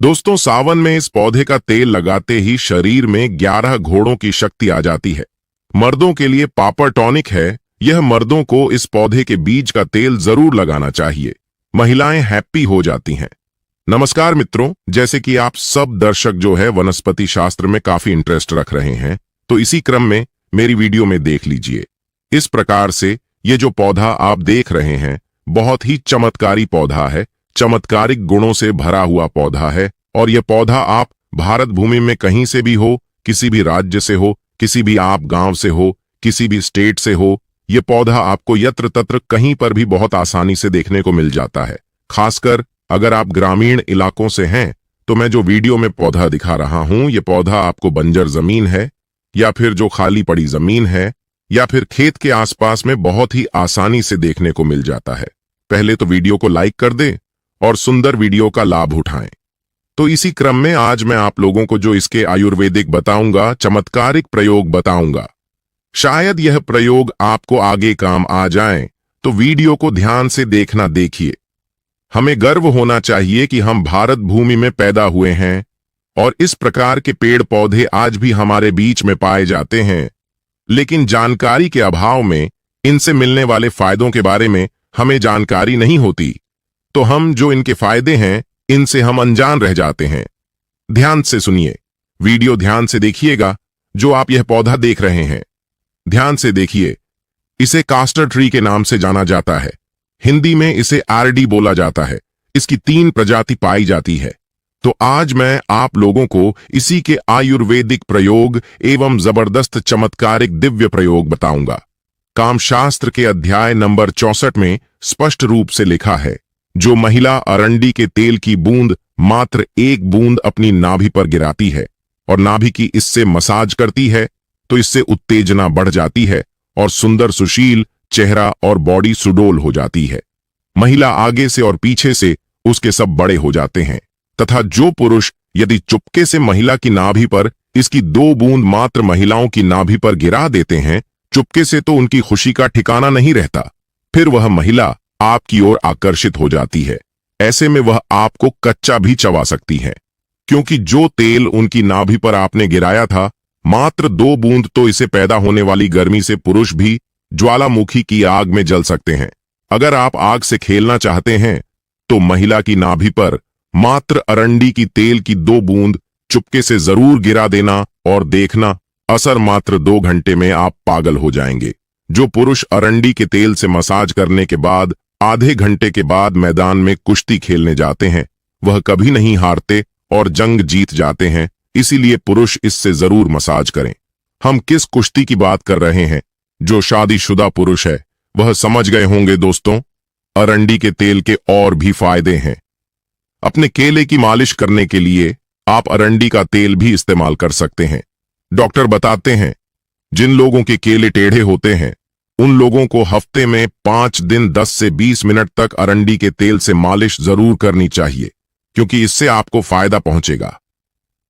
दोस्तों, सावन में इस पौधे का तेल लगाते ही शरीर में 11 घोड़ों की शक्ति आ जाती है। मर्दों के लिए पापर टॉनिक है। यह मर्दों को इस पौधे के बीज का तेल जरूर लगाना चाहिए। महिलाएं हैप्पी हो जाती हैं। नमस्कार मित्रों, जैसे कि आप सब दर्शक जो है वनस्पति शास्त्र में काफी इंटरेस्ट रख रहे हैं, तो इसी क्रम में मेरी वीडियो में देख लीजिए। इस प्रकार से ये जो पौधा आप देख रहे हैं बहुत ही चमत्कारी पौधा है, चमत्कारिक गुणों से भरा हुआ पौधा है। और यह पौधा आप भारत भूमि में कहीं से भी हो, किसी भी राज्य से हो, किसी भी आप गांव से हो, किसी भी स्टेट से हो, यह पौधा आपको यत्र तत्र कहीं पर भी बहुत आसानी से देखने को मिल जाता है। खासकर अगर आप ग्रामीण इलाकों से हैं तो मैं जो वीडियो में पौधा दिखा रहा हूं, यह पौधा आपको बंजर जमीन है या फिर जो खाली पड़ी जमीन है या फिर खेत के आसपास में बहुत ही आसानी से देखने को मिल जाता है। पहले तो वीडियो को लाइक कर दें और सुंदर वीडियो का लाभ उठाएं। तो इसी क्रम में आज मैं आप लोगों को जो इसके आयुर्वेदिक बताऊंगा, चमत्कारिक प्रयोग बताऊंगा। शायद यह प्रयोग आपको आगे काम आ जाए, तो वीडियो को ध्यान से देखना देखिए। हमें गर्व होना चाहिए कि हम भारत भूमि में पैदा हुए हैं और इस प्रकार के पेड़ पौधे आज भी हमारे बीच में पाए जाते हैं। लेकिन जानकारी के अभाव में इनसे मिलने वाले फायदों के बारे में हमें जानकारी नहीं होती, तो हम जो इनके फायदे हैं इनसे हम अनजान रह जाते हैं। ध्यान से सुनिए, वीडियो ध्यान से देखिएगा। जो आप यह पौधा देख रहे हैं ध्यान से देखिए। इसे कास्टर ट्री के नाम से जाना जाता है। हिंदी में इसे आरडी बोला जाता है। इसकी 3 प्रजाति पाई जाती है। तो आज मैं आप लोगों को इसी के आयुर्वेदिक प्रयोग एवं जबरदस्त चमत्कारिक दिव्य प्रयोग बताऊंगा। कामशास्त्र के अध्याय नंबर 64 में स्पष्ट रूप से लिखा है, जो महिला अरंडी के तेल की बूंद मात्र 1 बूंद अपनी नाभि पर गिराती है और नाभि की इससे मसाज करती है तो इससे उत्तेजना बढ़ जाती है और सुंदर सुशील चेहरा और बॉडी सुडोल हो जाती है। महिला आगे से और पीछे से उसके सब बड़े हो जाते हैं। तथा जो पुरुष यदि चुपके से महिला की नाभि पर इसकी 2 बूंद मात्र महिलाओं की नाभि पर गिरा देते हैं, चुपके से तो उनकी खुशी का ठिकाना नहीं रहता। फिर वह महिला आपकी ओर आकर्षित हो जाती है। ऐसे में वह आपको कच्चा भी चबा सकती है, क्योंकि जो तेल उनकी नाभि पर आपने गिराया था, मात्र 2 बूंद तो इसे पैदा होने वाली गर्मी से पुरुष भी ज्वालामुखी की आग में जल सकते हैं। अगर आप आग से खेलना चाहते हैं तो महिला की नाभि पर मात्र अरंडी की तेल की 2 बूंद चुपके से जरूर गिरा देना और देखना, असर मात्र 2 घंटे में आप पागल हो जाएंगे। जो पुरुष अरंडी के तेल से मसाज करने के बाद आधे घंटे के बाद मैदान में कुश्ती खेलने जाते हैं, वह कभी नहीं हारते और जंग जीत जाते हैं। इसीलिए पुरुष इससे जरूर मसाज करें। हम किस कुश्ती की बात कर रहे हैं? जो शादीशुदा पुरुष है वह समझ गए होंगे दोस्तों। अरंडी के तेल के और भी फायदे हैं। अपने केले की मालिश करने के लिए आप अरंडी का तेल भी इस्तेमाल कर सकते हैं। डॉक्टर बताते हैं, जिन लोगों के केले टेढ़े होते हैं उन लोगों को हफ्ते में 5 दिन 10 से 20 मिनट तक अरंडी के तेल से मालिश जरूर करनी चाहिए, क्योंकि इससे आपको फायदा पहुंचेगा।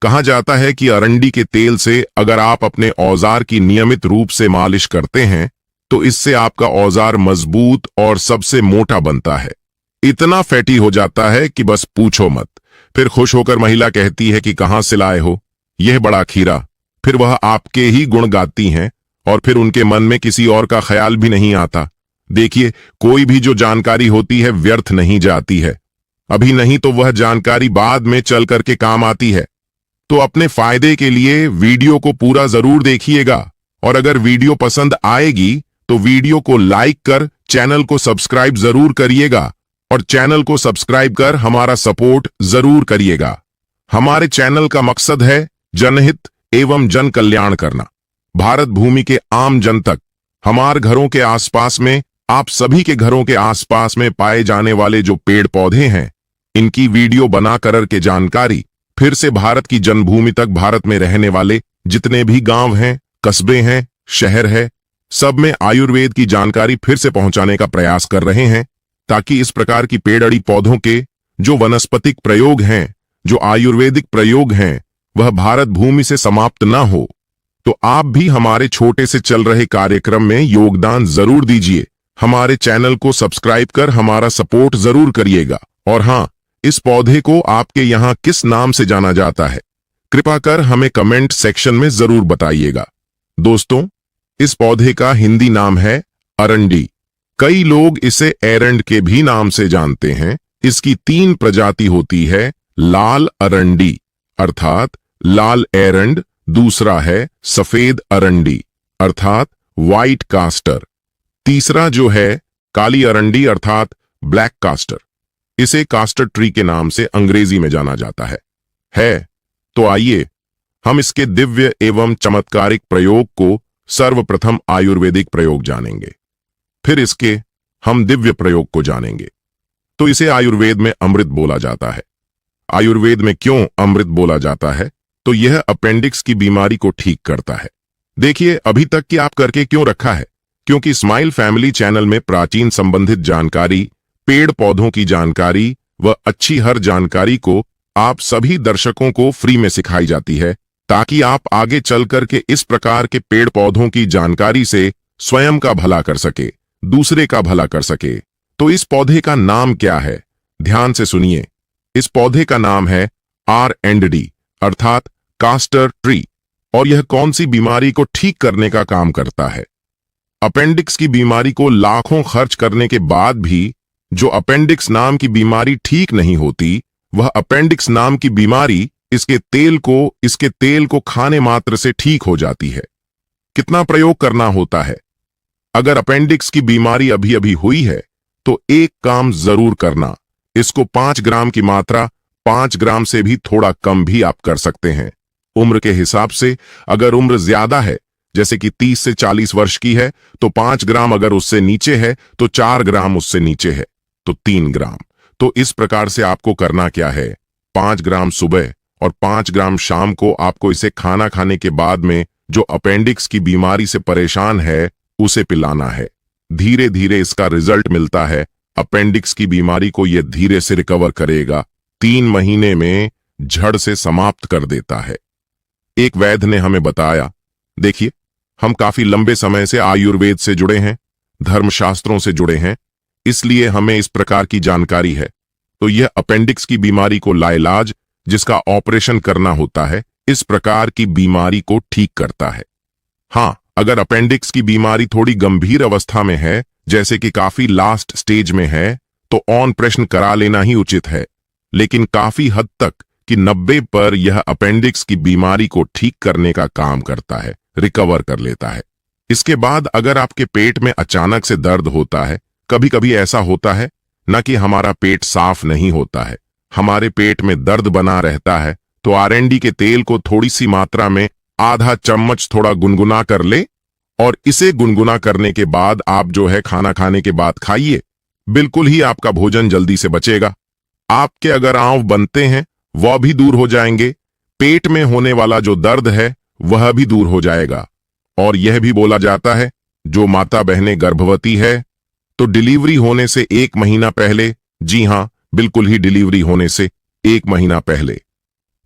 कहा जाता है कि अरंडी के तेल से अगर आप अपने औजार की नियमित रूप से मालिश करते हैं तो इससे आपका औजार मजबूत और सबसे मोटा बनता है। इतना फैटी हो जाता है कि बस पूछो मत। फिर खुश होकर महिला कहती है कि कहां से लाए हो यह बड़ा खीरा। फिर वह आपके ही गुण गाती हैं और फिर उनके मन में किसी और का ख्याल भी नहीं आता। देखिए, कोई भी जो जानकारी होती है व्यर्थ नहीं जाती है। अभी नहीं तो वह जानकारी बाद में चल करके काम आती है। तो अपने फायदे के लिए वीडियो को पूरा जरूर देखिएगा और अगर वीडियो पसंद आएगी तो वीडियो को लाइक कर चैनल को सब्सक्राइब जरूर करिएगा और चैनल को सब्सक्राइब कर हमारा सपोर्ट जरूर करिएगा। हमारे चैनल का मकसद है जनहित एवं जन कल्याण करना। भारत भूमि के आम जन तक, हमारे घरों के आसपास में, आप सभी के घरों के आसपास में पाए जाने वाले जो पेड़ पौधे हैं, इनकी वीडियो बना कर के जानकारी फिर से भारत की जन्मभूमि तक, भारत में रहने वाले जितने भी गांव हैं, कस्बे हैं, शहर है, सब में आयुर्वेद की जानकारी फिर से पहुंचाने का प्रयास कर रहे हैं, ताकि इस प्रकार की पेड़ड़ी पौधों के जो वनस्पतिक प्रयोग हैं, जो आयुर्वेदिक प्रयोग हैं, वह भारत भूमि से समाप्त ना हो। तो आप भी हमारे छोटे से चल रहे कार्यक्रम में योगदान जरूर दीजिए। हमारे चैनल को सब्सक्राइब कर हमारा सपोर्ट जरूर करिएगा और हाँ, इस पौधे को आपके यहाँ किस नाम से जाना जाता है? कृपा कर हमें कमेंट सेक्शन में जरूर बताइएगा। दोस्तों, इस पौधे का हिंदी नाम है अरंडी। कई लोग इसे एरंड के भी नाम से जानते हैं। इसकी 3 प्रजाति होती है। लाल अरंडी अर्थात लाल एरंड, दूसरा है सफेद अरंडी अर्थात व्हाइट कास्टर, तीसरा जो है काली अरंडी अर्थात ब्लैक कास्टर। इसे कास्टर ट्री के नाम से अंग्रेजी में जाना जाता है। तो आइए हम इसके दिव्य एवं चमत्कारिक प्रयोग को सर्वप्रथम आयुर्वेदिक प्रयोग जानेंगे, फिर इसके हम दिव्य प्रयोग को जानेंगे। तो इसे आयुर्वेद में अमृत बोला जाता है। आयुर्वेद में क्यों अमृत बोला जाता है? तो यह अपेंडिक्स की बीमारी को ठीक करता है। देखिए, अभी तक की आप करके क्यों रखा है? क्योंकि स्माइल फैमिली चैनल में प्राचीन संबंधित जानकारी, पेड़ पौधों की जानकारी व अच्छी हर जानकारी को आप सभी दर्शकों को फ्री में सिखाई जाती है, ताकि आप आगे चल करके इस प्रकार के पेड़ पौधों की जानकारी से स्वयं का भला कर सके, दूसरे का भला कर सके। तो इस पौधे का नाम क्या है? ध्यान से सुनिए। इस पौधे का नाम है R&D अर्थात कास्टर ट्री। और यह कौन सी बीमारी को ठीक करने का काम करता है? अपेंडिक्स की बीमारी को लाखों खर्च करने के बाद भी जो अपेंडिक्स नाम की बीमारी ठीक नहीं होती, वह अपेंडिक्स नाम की बीमारी इसके तेल को खाने मात्र से ठीक हो जाती है। कितना प्रयोग करना होता है? अगर अपेंडिक्स की बीमारी अभी अभी हुई है तो एक काम जरूर करना। इसको 5 ग्राम की मात्रा, 5 ग्राम से भी थोड़ा कम भी आप कर सकते हैं। उम्र के हिसाब से अगर उम्र ज्यादा है, जैसे कि 30 से 40 वर्ष की है, तो 5 ग्राम, अगर उससे नीचे है तो 4 ग्राम, उससे नीचे है तो 3 ग्राम। तो इस प्रकार से आपको करना क्या है? 5 ग्राम सुबह और 5 ग्राम शाम को आपको इसे खाना खाने के बाद में जो अपेंडिक्स की बीमारी से परेशान है उसे पिलाना है। धीरे धीरे इसका रिजल्ट मिलता है। अपेंडिक्स की बीमारी को यह धीरे से रिकवर करेगा, 3 महीने में झड़ से समाप्त कर देता है। एक वैद्य ने हमें बताया, देखिए, हम काफी लंबे समय से आयुर्वेद से जुड़े हैं, धर्मशास्त्रों से जुड़े हैं, इसलिए हमें इस प्रकार की जानकारी है। तो यह अपेंडिक्स की बीमारी को लाइलाज, जिसका ऑपरेशन करना होता है, इस प्रकार की बीमारी को ठीक करता है। हाँ, अगर अपेंडिक्स की बीमारी थोड़ी गंभीर अवस्था में है, जैसे कि काफी लास्ट स्टेज में है, तो ऑपरेशन करा लेना ही उचित है। लेकिन काफी हद तक कि 90 पर यह अपेंडिक्स की बीमारी को ठीक करने का काम करता है, रिकवर कर लेता है। इसके बाद अगर आपके पेट में अचानक से दर्द होता है, कभी कभी ऐसा होता है न कि हमारा पेट साफ नहीं होता है, हमारे पेट में दर्द बना रहता है, तो R&D के तेल को थोड़ी सी मात्रा में आधा चम्मच थोड़ा गुनगुना कर ले और इसे गुनगुना करने के बाद आप जो है खाना खाने के बाद खाइए। बिल्कुल ही आपका भोजन जल्दी से बचेगा। आपके अगर आंव बनते हैं वह भी दूर हो जाएंगे, पेट में होने वाला जो दर्द है वह भी दूर हो जाएगा। और यह भी बोला जाता है, जो माता बहनें गर्भवती है तो डिलीवरी होने से 1 महीना पहले, जी हां, बिल्कुल ही डिलीवरी होने से 1 महीना पहले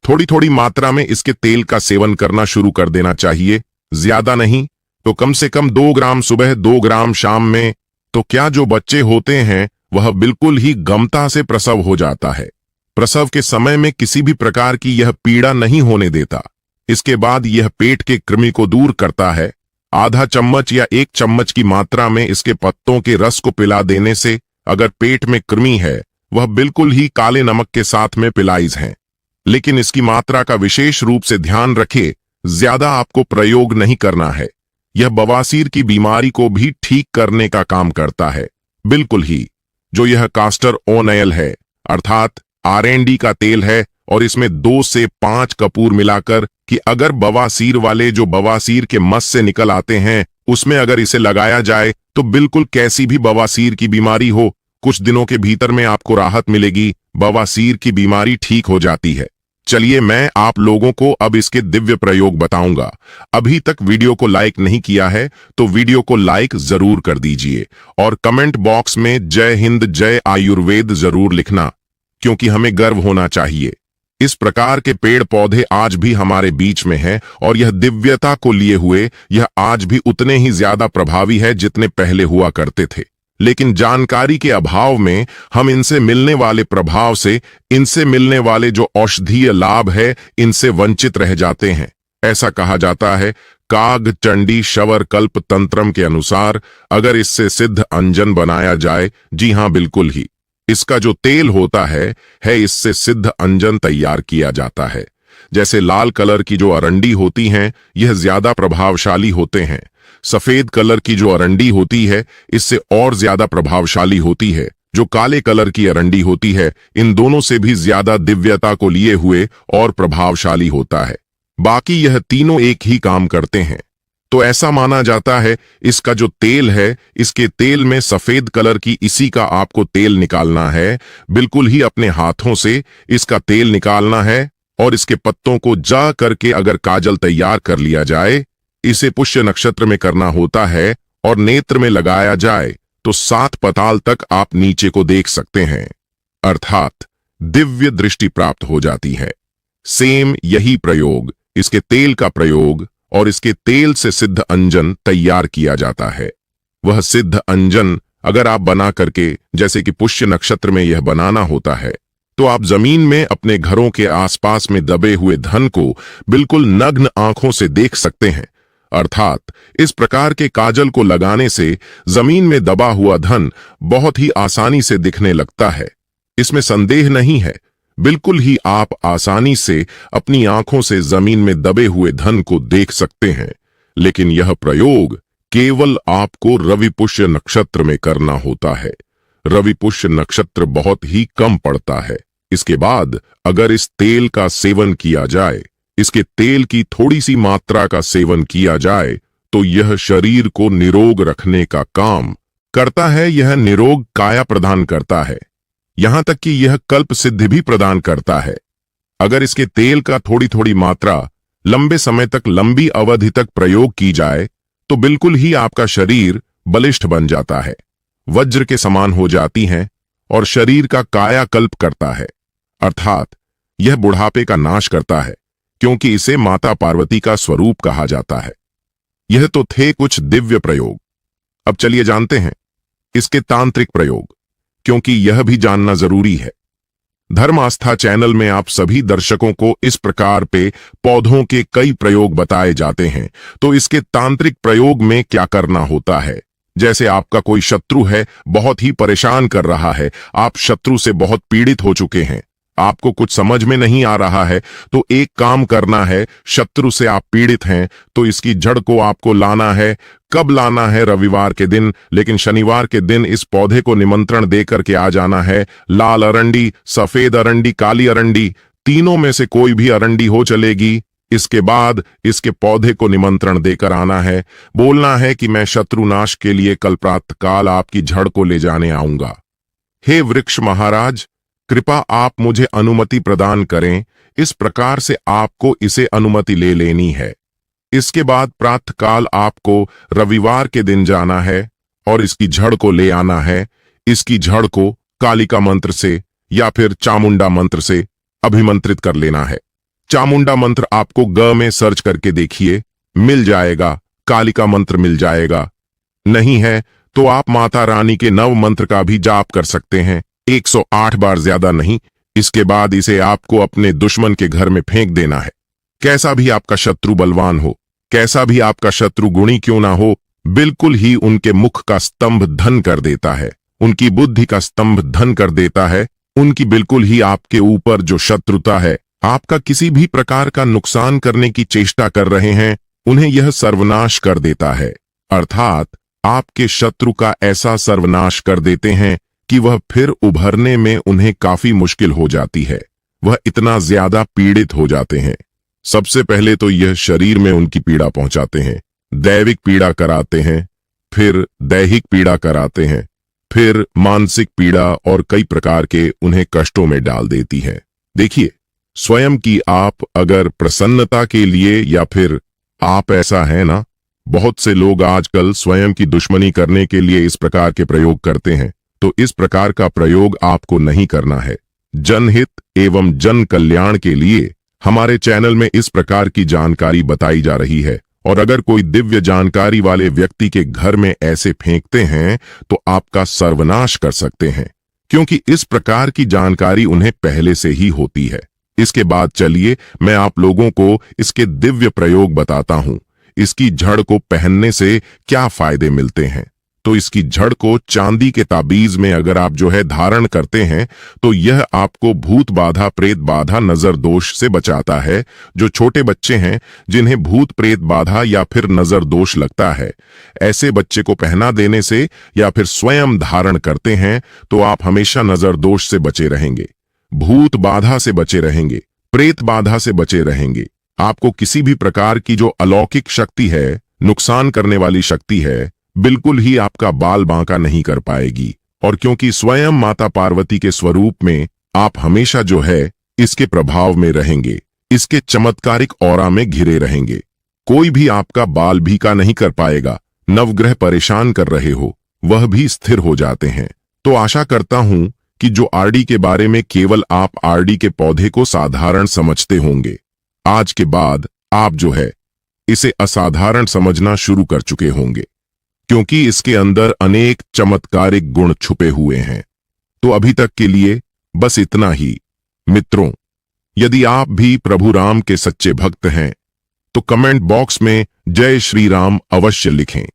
थोड़ी थोड़ी मात्रा में इसके तेल का सेवन करना शुरू कर देना चाहिए। ज्यादा नहीं तो कम से कम 2 ग्राम सुबह, 2 ग्राम शाम में। तो क्या जो बच्चे होते हैं वह बिल्कुल ही गमता से प्रसव हो जाता है। प्रसव के समय में किसी भी प्रकार की यह पीड़ा नहीं होने देता। इसके बाद यह पेट के कृमि को दूर करता है। आधा चम्मच या 1 चम्मच की मात्रा में इसके पत्तों के रस को पिला देने से अगर पेट में कृमि है वह बिल्कुल ही काले नमक के साथ में पिलाइज हैं। लेकिन इसकी मात्रा का विशेष रूप से ध्यान रखें, ज्यादा आपको प्रयोग नहीं करना है। यह बवासीर की बीमारी को भी ठीक करने का काम करता है। बिल्कुल ही जो यह कास्टर ओनयल है अर्थात R&D का तेल है, और इसमें 2 से 5 कपूर मिलाकर कि अगर बवासीर वाले जो बवासीर के मस से निकल आते हैं उसमें अगर इसे लगाया जाए तो बिल्कुल कैसी भी बवासीर की बीमारी हो, कुछ दिनों के भीतर में आपको राहत मिलेगी। बवासीर की बीमारी ठीक हो जाती है। चलिए मैं आप लोगों को अब इसके दिव्य प्रयोग बताऊंगा। अभी तक वीडियो को लाइक नहीं किया है तो वीडियो को लाइक जरूर कर दीजिए और कमेंट बॉक्स में जय हिंद जय आयुर्वेद जरूर लिखना, क्योंकि हमें गर्व होना चाहिए। इस प्रकार के पेड़ पौधे आज भी हमारे बीच में हैं और यह दिव्यता को लिए हुए यह आज भी उतने ही ज्यादा प्रभावी है जितने पहले हुआ करते थे। लेकिन जानकारी के अभाव में हम इनसे मिलने वाले प्रभाव से, इनसे मिलने वाले जो औषधीय लाभ है, इनसे वंचित रह जाते हैं। ऐसा कहा जाता है, काग चंडी शवर कल्प तंत्रम के अनुसार अगर इससे सिद्ध अंजन बनाया जाए, जी हां बिल्कुल ही, इसका जो तेल होता है इससे सिद्ध अंजन तैयार किया जाता है। जैसे लाल कलर की जो अरंडी होती हैं, यह ज्यादा प्रभावशाली होते हैं। सफेद कलर की जो अरंडी होती है, इससे और ज्यादा प्रभावशाली होती है। जो काले कलर की अरंडी होती है, इन दोनों से भी ज्यादा दिव्यता को लिए हुए और प्रभावशाली होता है। बाकी यह तीनों एक ही काम करते हैं। तो ऐसा माना जाता है, इसका जो तेल है, इसके तेल में सफेद कलर की इसी का आपको तेल निकालना है। बिल्कुल ही अपने हाथों से इसका तेल निकालना है और इसके पत्तों को जा करके अगर काजल तैयार कर लिया जाए, इसे पुष्य नक्षत्र में करना होता है और नेत्र में लगाया जाए तो 7 पताल तक आप नीचे को देख सकते हैं, अर्थात दिव्य दृष्टि प्राप्त हो जाती है। सेम यही प्रयोग, इसके तेल का प्रयोग और इसके तेल से सिद्ध अंजन तैयार किया जाता है। वह सिद्ध अंजन अगर आप बना करके, जैसे कि पुष्य नक्षत्र में यह बनाना होता है, तो आप जमीन में अपने घरों के आसपास में दबे हुए धन को बिल्कुल नग्न आंखों से देख सकते हैं। अर्थात इस प्रकार के काजल को लगाने से जमीन में दबा हुआ धन बहुत ही आसानी से दिखने लगता है। इसमें संदेह नहीं है, बिल्कुल ही आप आसानी से अपनी आंखों से जमीन में दबे हुए धन को देख सकते हैं। लेकिन यह प्रयोग केवल आपको रवि पुष्य नक्षत्र में करना होता है। रवि पुष्य नक्षत्र बहुत ही कम पड़ता है। इसके बाद अगर इस तेल का सेवन किया जाए, इसके तेल की थोड़ी सी मात्रा का सेवन किया जाए, तो यह शरीर को निरोग रखने का काम करता है। यह निरोग काया प्रदान करता है, यहां तक कि यह कल्प सिद्धि भी प्रदान करता है। अगर इसके तेल का थोड़ी थोड़ी मात्रा लंबे समय तक, लंबी अवधि तक प्रयोग की जाए, तो बिल्कुल ही आपका शरीर बलिष्ठ बन जाता है, वज्र के समान हो जाती हैं और शरीर का कायाकल्प करता है। अर्थात यह बुढ़ापे का नाश करता है, क्योंकि इसे माता पार्वती का स्वरूप कहा जाता है। यह तो थे कुछ दिव्य प्रयोग। अब चलिए जानते हैं इसके तांत्रिक प्रयोग, क्योंकि यह भी जानना जरूरी है। धर्म आस्था चैनल में आप सभी दर्शकों को इस प्रकार पे पौधों के कई प्रयोग बताए जाते हैं, तो इसके तांत्रिक प्रयोग में क्या करना होता है। जैसे आपका कोई शत्रु है, बहुत ही परेशान कर रहा है, आप शत्रु से बहुत पीड़ित हो चुके हैं, आपको कुछ समझ में नहीं आ रहा है, तो एक काम करना है। शत्रु से आप पीड़ित हैं तो इसकी जड़ को आपको लाना है। कब लाना है? रविवार के दिन, लेकिन शनिवार के दिन इस पौधे को निमंत्रण दे करके आ जाना है। लाल अरंडी, सफेद अरंडी, काली अरंडी, तीनों में से कोई भी अरंडी हो चलेगी। इसके बाद इसके पौधे को निमंत्रण देकर आना है। बोलना है कि मैं शत्रुनाश के लिए कल प्रातःकाल आपकी जड़ को ले जाने आऊंगा। हे वृक्ष महाराज, कृपा आप मुझे अनुमति प्रदान करें। इस प्रकार से आपको इसे अनुमति ले लेनी है। इसके बाद प्रातःकाल आपको रविवार के दिन जाना है और इसकी जड़ को ले आना है। इसकी जड़ को कालिका मंत्र से या फिर चामुंडा मंत्र से अभिमंत्रित कर लेना है। चामुंडा मंत्र आपको ग में सर्च करके देखिए, मिल जाएगा। कालिका मंत्र मिल जाएगा। नहीं है तो आप माता रानी के नव मंत्र का भी जाप कर सकते हैं, 108 बार, ज्यादा नहीं। इसके बाद इसे आपको अपने दुश्मन के घर में फेंक देना है। कैसा भी आपका शत्रु बलवान हो, कैसा भी आपका शत्रु गुणी क्यों ना हो, बिल्कुल ही उनके मुख का स्तंभ धन कर देता है, उनकी बुद्धि का स्तंभ धन कर देता है। उनकी बिल्कुल ही आपके ऊपर जो शत्रुता है, आपका किसी भी प्रकार का नुकसान करने की चेष्टा कर रहे हैं, उन्हें यह सर्वनाश कर देता है। अर्थात आपके शत्रु का ऐसा सर्वनाश कर देते हैं कि वह फिर उभरने में उन्हें काफी मुश्किल हो जाती है। वह इतना ज्यादा पीड़ित हो जाते हैं। सबसे पहले तो यह शरीर में उनकी पीड़ा पहुंचाते हैं, दैविक पीड़ा कराते हैं, फिर दैहिक पीड़ा कराते हैं, फिर मानसिक पीड़ा और कई प्रकार के उन्हें कष्टों में डाल देती है। देखिए, स्वयं की आप अगर प्रसन्नता के लिए, या फिर आप ऐसा है ना, बहुत से लोग आजकल स्वयं की दुश्मनी करने के लिए इस प्रकार के प्रयोग करते हैं, तो इस प्रकार का प्रयोग आपको नहीं करना है। जनहित एवं जन कल्याण के लिए हमारे चैनल में इस प्रकार की जानकारी बताई जा रही है और अगर कोई दिव्य जानकारी वाले व्यक्ति के घर में ऐसे फेंकते हैं तो आपका सर्वनाश कर सकते हैं, क्योंकि इस प्रकार की जानकारी उन्हें पहले से ही होती है। इसके बाद चलिए मैं आप लोगों को इसके दिव्य प्रयोग बताता हूं। इसकी जड़ को पहनने से क्या फायदे मिलते हैं। तो इसकी जड़ को चांदी के ताबीज में अगर आप धारण करते हैं तो यह आपको भूत बाधा, प्रेत बाधा, नजर दोष से बचाता है। जो छोटे बच्चे हैं जिन्हें भूत प्रेत बाधा या फिर नजर दोष लगता है, ऐसे बच्चे को पहना देने से या फिर स्वयं धारण करते हैं तो आप हमेशा नजर दोष से बचे रहेंगे, भूत बाधा से बचे रहेंगे, प्रेत बाधा से बचे रहेंगे। आपको किसी भी प्रकार की जो अलौकिक शक्ति है, नुकसान करने वाली शक्ति है, बिल्कुल ही आपका बाल बांका नहीं कर पाएगी। और क्योंकि स्वयं माता पार्वती के स्वरूप में आप हमेशा इसके प्रभाव में रहेंगे, इसके चमत्कारिक ऑरा में घिरे रहेंगे, कोई भी आपका बाल भीका नहीं कर पाएगा। नवग्रह परेशान कर रहे हो वह भी स्थिर हो जाते हैं। तो आशा करता हूं कि जो आरडी के बारे में केवल आप आरडी के पौधे को साधारण समझते होंगे, आज के बाद आप इसे असाधारण समझना शुरू कर चुके होंगे, क्योंकि इसके अंदर अनेक चमत्कारिक गुण छुपे हुए हैं। तो अभी तक के लिए बस इतना ही। मित्रों, यदि आप भी प्रभु राम के सच्चे भक्त हैं तो कमेंट बॉक्स में जय श्री राम अवश्य लिखें।